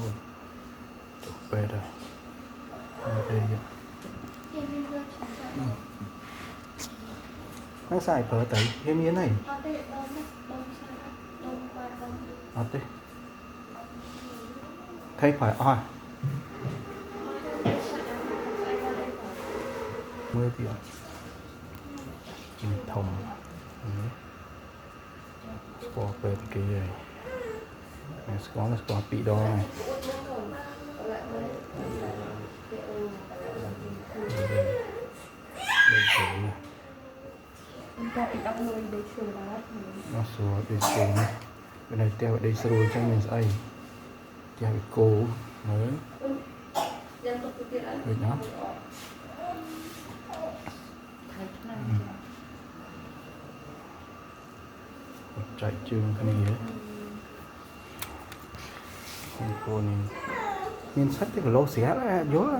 rồi chụp về rồi đây nó xài phở tới cái miếng này ở đây thấy phải oi mới kìa thùng bỏ về cái gì có là có bị đo này nó xuống để xuống bên này treo ở đây rồi cho mình ấy treo cái cổ mới được nhá chạy trường cái này con cô này miếng sắt cái lô xé là vô